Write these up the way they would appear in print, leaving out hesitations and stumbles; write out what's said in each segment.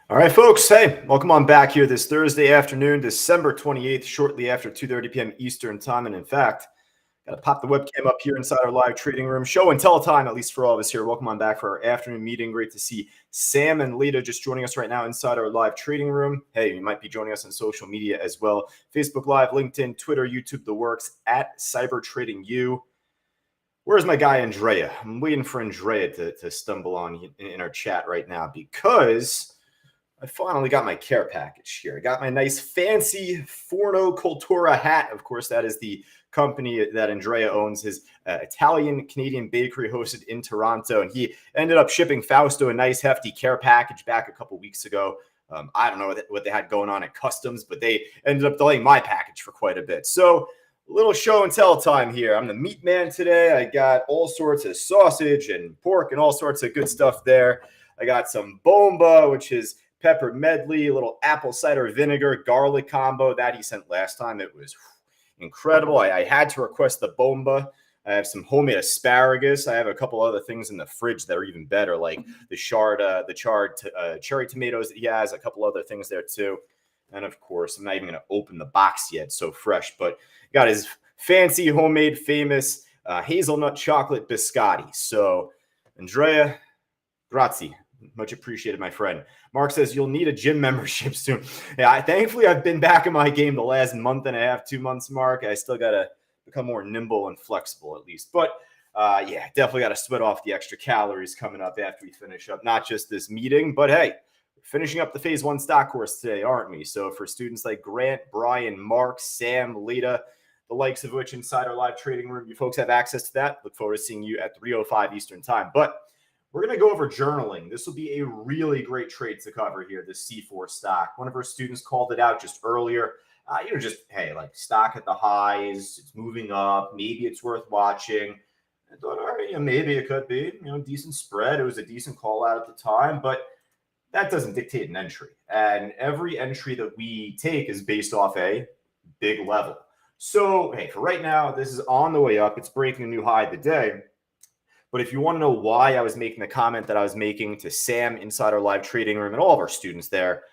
All right, folks. Hey, welcome on back here this Thursday afternoon, December 28th, shortly after 2:30 p.m. Eastern time. And in fact, got to pop the webcam up here inside our live trading room. Show and tell time, at least for all of us here. Welcome on back for our afternoon meeting. Great to see Sam and Lita just joining us right now inside our live trading room. Hey, you might be joining us on social media as well. Facebook Live, LinkedIn, Twitter, YouTube, the works, at Cyber Trading U. Where's my guy, Andrea? I'm waiting for Andrea to stumble on in our chat right now because I finally got my care package here. I got my nice fancy Forno Cultura hat. Of course, that is the company that Andrea owns, his Italian-Canadian bakery hosted in Toronto. And he ended up shipping Fausto a nice hefty care package back a couple weeks ago. I don't know what they had going on at customs, but they ended up delaying my package for quite a bit. So a little show and tell time here. I'm the meat man today. I got all sorts of sausage and pork and all sorts of good stuff there. I got some bomba, which is pepper medley, a little apple cider vinegar, garlic combo that he sent last time. It was incredible. I had to request the bomba. I have some homemade asparagus. I have a couple other things in the fridge that are even better, like the charred cherry tomatoes that he has, a couple other things there too. And of course, I'm not even going to open the box yet, so fresh, but got his fancy, homemade, famous hazelnut chocolate biscotti. So, Andrea, grazie. Much appreciated, my friend. Mark says you'll need a gym membership soon. Yeah, thankfully, I've been back in my game the last month and a half, 2 months, Mark. I still got to become more nimble and flexible at least. But yeah, definitely got to sweat off the extra calories coming up after we finish up, not just this meeting, but hey, finishing up the phase 1 stock course today, aren't we? So for students like Grant, Brian, Mark, Sam, Lita, the likes of which inside our live trading room, you folks have access to that. Look forward to seeing you at 3:05 Eastern time. But we're going to go over journaling. This will be a really great trade to cover here, this C4 stock. One of our students called it out just earlier. Just, hey, like stock at the highs, it's moving up. Maybe it's worth watching. I thought, all right, maybe it could be, decent spread. It was a decent call out at the time, but that doesn't dictate an entry. And every entry that we take is based off a big level. So, hey, for right now, this is on the way up. It's breaking a new high today. But if you want to know why I was making the comment that I was making to Sam inside our live trading room and all of our students there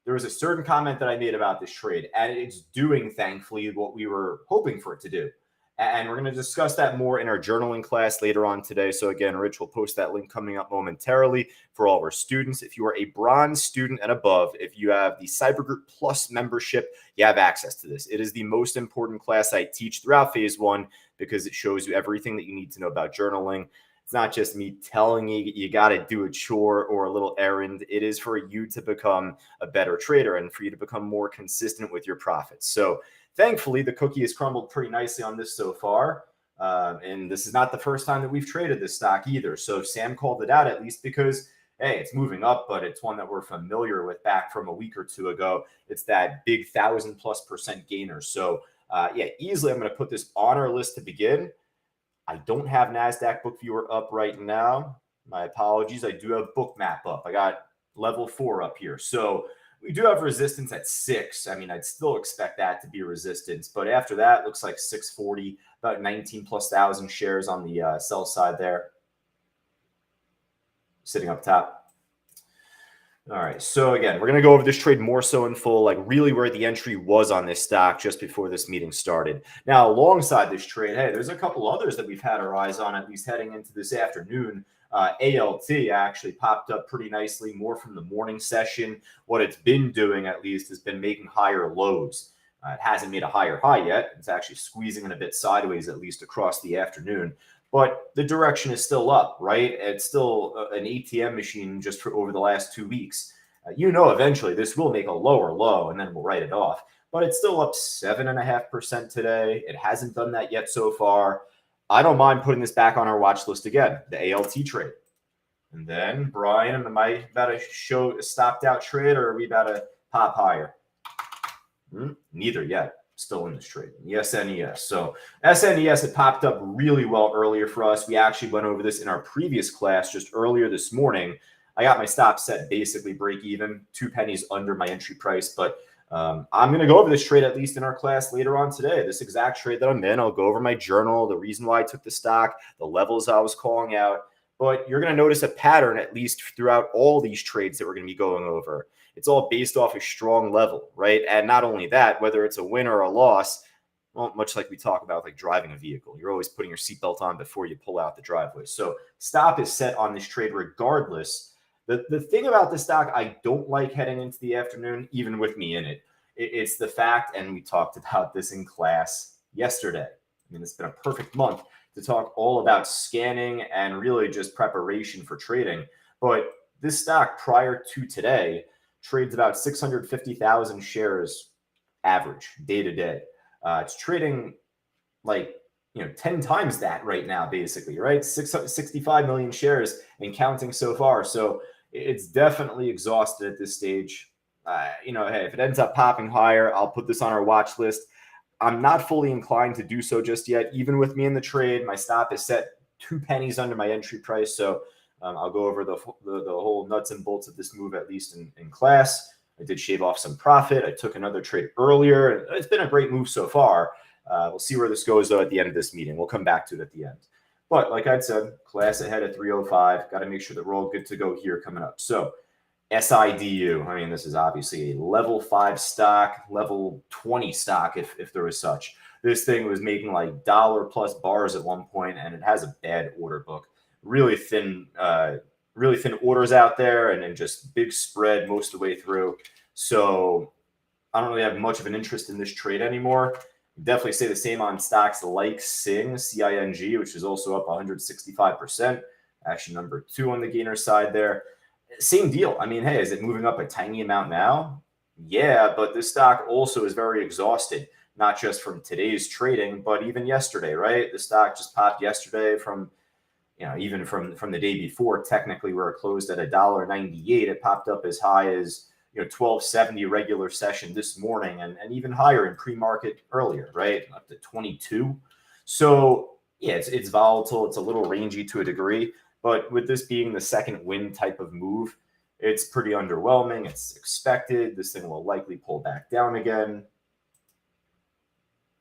was a certain comment that I made about this trade, and it's doing, thankfully, what we were hoping for it to do. And we're going to discuss that more in our journaling class later on today. So again, Rich will post that link coming up momentarily for all of our students. If you are a bronze student and above, if you have the Cyber Group Plus membership, you have access to this. It is the most important class I teach throughout phase 1 because it shows you everything that you need to know about journaling. It's not just me telling you got to do a chore or a little errand. It is for you to become a better trader and for you to become more consistent with your profits. So thankfully, the cookie has crumbled pretty nicely on this so far. And this is not the first time that we've traded this stock either. So Sam called it out at least because, hey, it's moving up, but it's one that we're familiar with back from a week or two ago. It's that big 1,000+% gainer. So yeah, easily I'm going to put this on our list to begin. I don't have NASDAQ Bookviewer up right now. My apologies. I do have Bookmap up. I got level 4 up here. So we do have resistance at 6. I mean, I'd still expect that to be resistance. But after that, looks like 640, about 19,000+ shares on the sell side there. Sitting up top. All right, so again, we're going to go over this trade more so in full, like really where the entry was on this stock just before this meeting started. Now, alongside this trade, hey, there's a couple others that we've had our eyes on, at least heading into this afternoon. ALT actually popped up pretty nicely, more from the morning session. What it's been doing, at least, has been making higher lows. It hasn't made a higher high yet. It's actually squeezing in a bit sideways, at least across the afternoon. But the direction is still up, right? It's still an ATM machine just for over the last 2 weeks. Eventually this will make a lower low and then we'll write it off. But it's still up 7.5% today. It hasn't done that yet so far. I don't mind putting this back on our watch list again, the ALT trade. And then, Brian, am I about to show a stopped out trade or are we about to pop higher? Neither yet. Still in this trade. Yes, NES. So SNES had popped up really well earlier for us. We actually went over this in our previous class just earlier this morning. I got my stop set basically break even, 2 pennies under my entry price. But I'm going to go over this trade at least in our class later on today. This exact trade that I'm in. I'll go over my journal, the reason why I took the stock, the levels I was calling out. But you're going to notice a pattern at least throughout all these trades that we're going to be going over. it's all based off a strong level, right? And not only that, whether it's a win or a loss, well, much like we talk about like driving a vehicle, you're always putting your seatbelt on before you pull out the driveway. So stop is set on this trade regardless. The thing about the stock I don't like heading into the afternoon, even with me in it, it's the fact, and we talked about this in class yesterday. I mean, it's been a perfect month to talk all about scanning and really just preparation for trading. But this stock prior to today trades about 650,000 shares average day to day. It's trading like 10 times that right now, basically, right? 65 million shares and counting so far. So it's definitely exhausted at this stage. Hey, if it ends up popping higher, I'll put this on our watch list. I'm not fully inclined to do so just yet. Even with me in the trade, my stop is set 2 pennies under my entry price. So I'll go over the whole nuts and bolts of this move, at least in class. I did shave off some profit. I took another trade earlier. It's been a great move so far. We'll see where this goes, though, at the end of this meeting. We'll come back to it at the end. But like I said, class ahead at 305. Got to make sure that we're all good to go here coming up. So SIDU. I mean, this is obviously a level 5 stock, level 20 stock, if there was such. This thing was making like dollar plus bars at one point, and it has a bad order book. Really thin orders out there, and then just big spread most of the way through. So I don't really have much of an interest in this trade anymore. Definitely say the same on stocks like Sing, CING, which is also up 165%. Actually, number 2 on the gainer side there. Same deal. I mean, hey, is it moving up a tiny amount now? Yeah, but this stock also is very exhausted, not just from today's trading, but even yesterday, right? The stock just popped yesterday from, even from the day before, technically where it closed at $1.98, it popped up as high as, 1270 regular session this morning and even higher in pre-market earlier, right? Up to 22. So yeah, it's volatile. It's a little rangy to a degree. But with this being the second win type of move, it's pretty underwhelming. It's expected. This thing will likely pull back down again.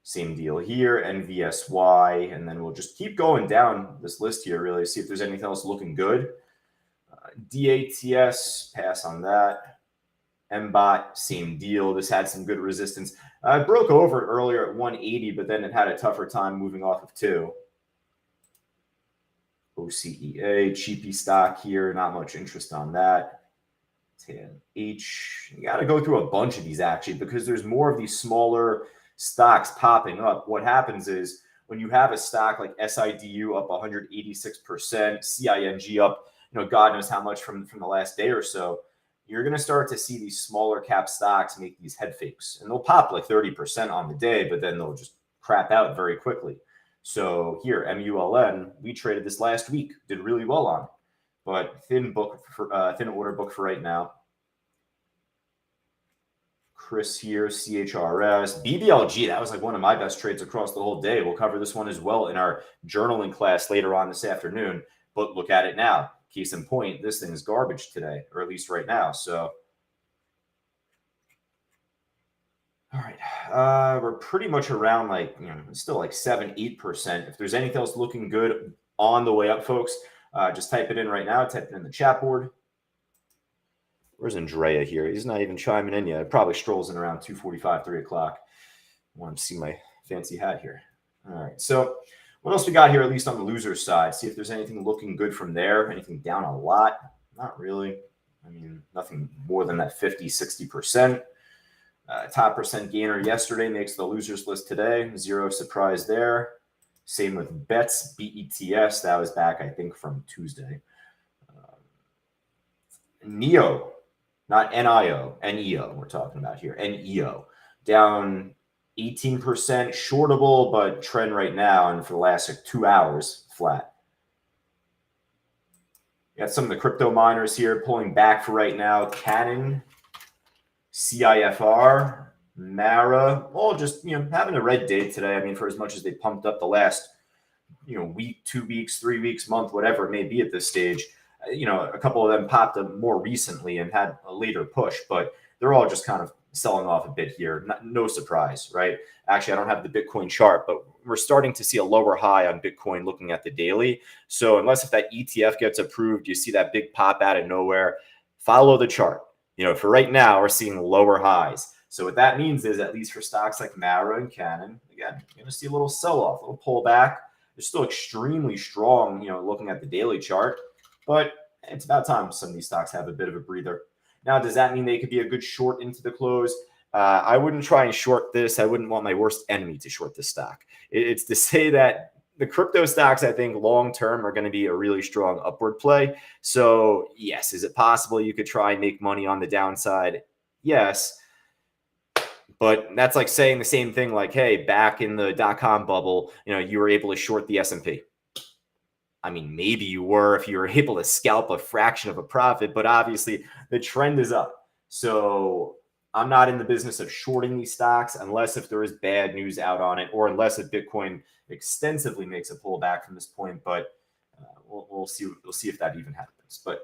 Same deal here, NVSY. And then we'll just keep going down this list here, really, see if there's anything else looking good. DATS, pass on that. MBOT, same deal. This had some good resistance. It broke over earlier at 180, but then it had a tougher time moving off of 2. OCEA, cheapy stock here, not much interest on that. TNH, you got to go through a bunch of these actually because there's more of these smaller stocks popping up. What happens is when you have a stock like SIDU up 186%, CING up, God knows how much from the last day or so, you're going to start to see these smaller cap stocks make these head fakes. And they'll pop like 30% on the day, but then they'll just crap out very quickly. So here, MULN, we traded this last week, did really well on it. But thin order book for right now. Chris here, CHRS. BBLG, that was like one of my best trades across the whole day. We'll cover this one as well in our journaling class later on this afternoon. But look at it now. Case in point, this thing is garbage today, or at least right now. So, all right, we're pretty much around like, still like 7-8%. If there's anything else looking good on the way up, folks, just type it in right now. Type it in the chat board. Where's Andrea here? He's not even chiming in yet. It probably strolls in around 2:45, 3 o'clock. I want to see my fancy hat here. All right, so what else we got here, at least on the loser side? See if there's anything looking good from there. Anything down a lot? Not really. I mean, nothing more than that 50, 60%. Top percent gainer yesterday makes the losers list today. Zero surprise there. Same with bets, BETS. That was back, I think, from Tuesday. NEO, not NIO, NEO we're talking about here. NEO, down 18% shortable, but trend right now, and for the last 2 hours, flat. You got some of the crypto miners here pulling back for right now. Canon, CIFR, Mara, all just, having a red day today. I mean, for as much as they pumped up the last, week, 2 weeks, 3 weeks, month, whatever it may be at this stage, a couple of them popped up more recently and had a later push, but they're all just kind of selling off a bit here. No surprise, right? Actually, I don't have the Bitcoin chart, but we're starting to see a lower high on Bitcoin looking at the daily. So unless if that ETF gets approved, you see that big pop out of nowhere, follow the chart. For right now, we're seeing lower highs. So what that means is, at least for stocks like Mara and Canon, again, you're going to see a little sell-off, a little pullback. They're still extremely strong, looking at the daily chart, but it's about time some of these stocks have a bit of a breather. Now, does that mean they could be a good short into the close? I wouldn't try and short this. I wouldn't want my worst enemy to short this stock. It's to say that the crypto stocks, I think, long-term are going to be a really strong upward play. So yes, is it possible you could try and make money on the downside? Yes. But that's like saying the same thing like, hey, back in the dot-com bubble, you were able to short the S&P. I mean, maybe you were if you were able to scalp a fraction of a profit, but obviously the trend is up. So I'm not in the business of shorting these stocks unless if there is bad news out on it, or unless if Bitcoin extensively makes a pullback from this point. But we'll see. We'll see if that even happens. But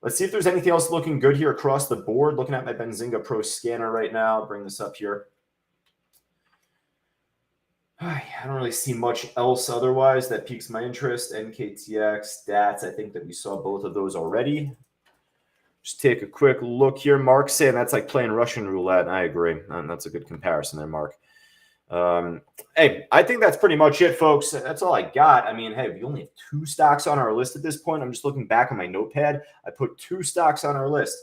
let's see if there's anything else looking good here across the board. Looking at my Benzinga Pro scanner right now. I'll bring this up here. I don't really see much else otherwise that piques my interest. NKTX, DATS, I think that we saw both of those already. Just take a quick look here. Mark's saying that's like playing Russian roulette, and I agree. And that's a good comparison there, Mark. Hey, I think that's pretty much it, folks. That's all I got. I mean, hey, we only have 2 stocks on our list at this point. I'm just looking back on my notepad. I put 2 stocks on our list.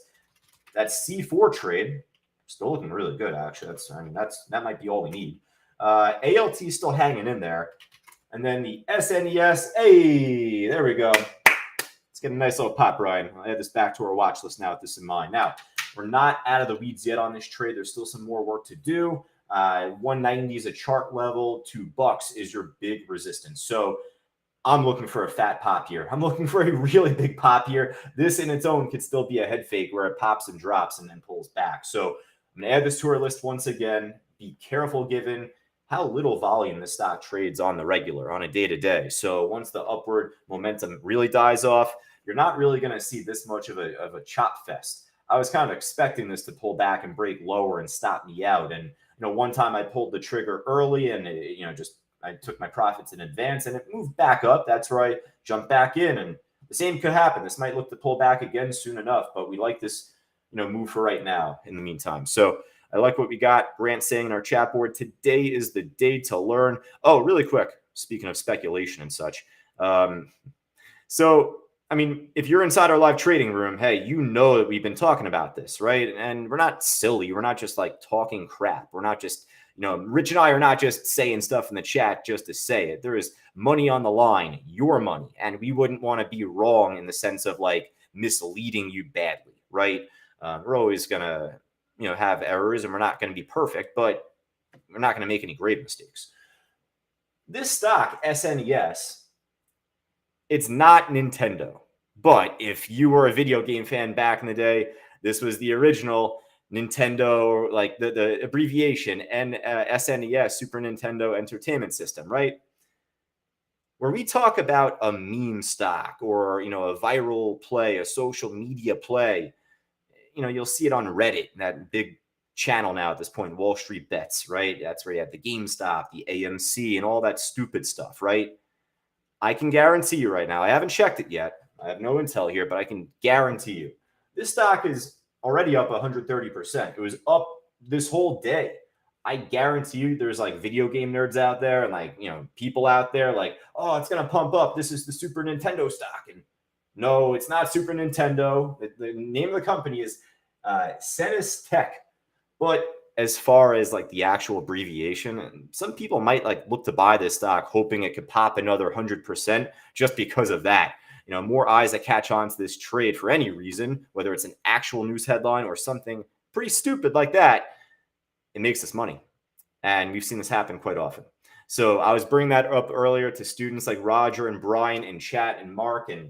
That C4 trade, still looking really good, actually. That might be all we need. ALT still hanging in there. And then the SNES, hey, there we go. Let's get a nice little pop, Ryan. I'll add this back to our watch list now with this in mind. Now, we're not out of the weeds yet on this trade. There's still some more work to do. 190 is a chart level. $2 is your big resistance. So I'm looking for a fat pop here. I'm looking for a really big pop here. This in its own could still be a head fake where it pops and drops and then pulls back. So I'm going to add this to our list once again. Be careful given how little volume the stock trades on the regular, on a day-to-day. So once the upward momentum really dies off, you're not really going to see this much of a chop fest. I was kind of expecting this to pull back and break lower and stop me out. And, one time I pulled the trigger early and, I took my profits in advance and it moved back up. That's right. Jumped back in. And the same could happen. This might look to pull back again soon enough, but we like this, move for right now in the meantime. So I like what we got. Grant saying in our chat board, today is the day to learn. Oh, really quick. Speaking of speculation and such. So, I mean, if you're inside our live trading room, hey, you know that we've been talking about this, right? And we're not silly. We're not just like talking crap. We're not just, Rich and I are not just saying stuff in the chat just to say it. There is money on the line, your money. And we wouldn't want to be wrong in the sense of like misleading you badly, right? We're always going to, have errors and we're not going to be perfect, but we're not going to make any grave mistakes. This stock, SNES, it's not Nintendo, but if you were a video game fan back in the day, this was the original Nintendo, like the abbreviation SNES, Super Nintendo Entertainment System, right? Where we talk about a meme stock or, a viral play, a social media play, you'll see it on Reddit, that big channel now at this point, Wall Street Bets, right? That's where you have the GameStop, the AMC, and all that stupid stuff, right? I can guarantee you right now, I haven't checked it yet. I have no intel here, but I can guarantee you this stock is already up 130%. It was up this whole day. I guarantee you there's like video game nerds out there and like, people out there like, oh, it's going to pump up. This is the Super Nintendo stock. And no, it's not Super Nintendo. The name of the company is Cenis Tech. But as far as like the actual abbreviation, some people might like look to buy this stock hoping it could pop another 100% just because of that. More eyes that catch on to this trade for any reason, whether it's an actual news headline or something pretty stupid like that, it makes us money. And we've seen this happen quite often. So I was bringing that up earlier to students like Roger and Brian in chat and Mark, and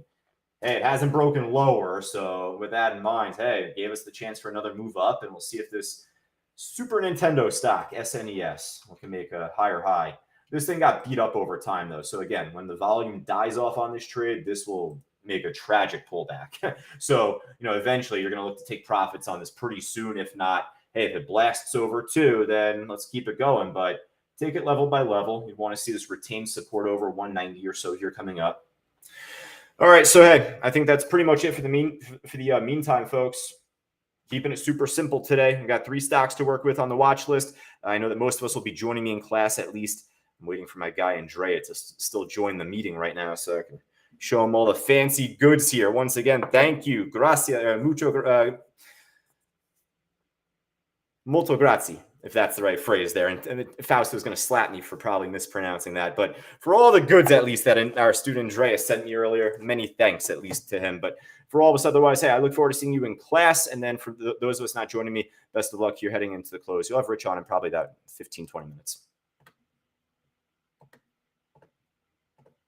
hey, it hasn't broken lower. So with that in mind, hey, it gave us the chance for another move up, and we'll see if this Super Nintendo stock, SNES, can make a higher high. This thing got beat up over time, though. So again, when the volume dies off on this trade, this will make a tragic pullback. So, eventually you're going to look to take profits on this pretty soon. If not, hey, if it blasts over too, then let's keep it going. But take it level by level. We want to see this retain support over 190 or so here coming up. All right, so hey, I think that's pretty much it for the meantime, folks. Keeping it super simple today. I got 3 stocks to work with on the watch list. I know that most of us will be joining me in class at least. I'm waiting for my guy Andrea to still join the meeting right now so I can show him all the fancy goods here. Once again, thank you. Grazie, molto grazie, if that's the right phrase there. And Fausto is going to slap me for probably mispronouncing that. But for all the goods, at least, that our student Andrea sent me earlier, many thanks, at least, to him. But for all of us otherwise, hey, I look forward to seeing you in class. And then for those of us not joining me, best of luck here heading into the close. You'll have Rich on in probably about 15, 20 minutes.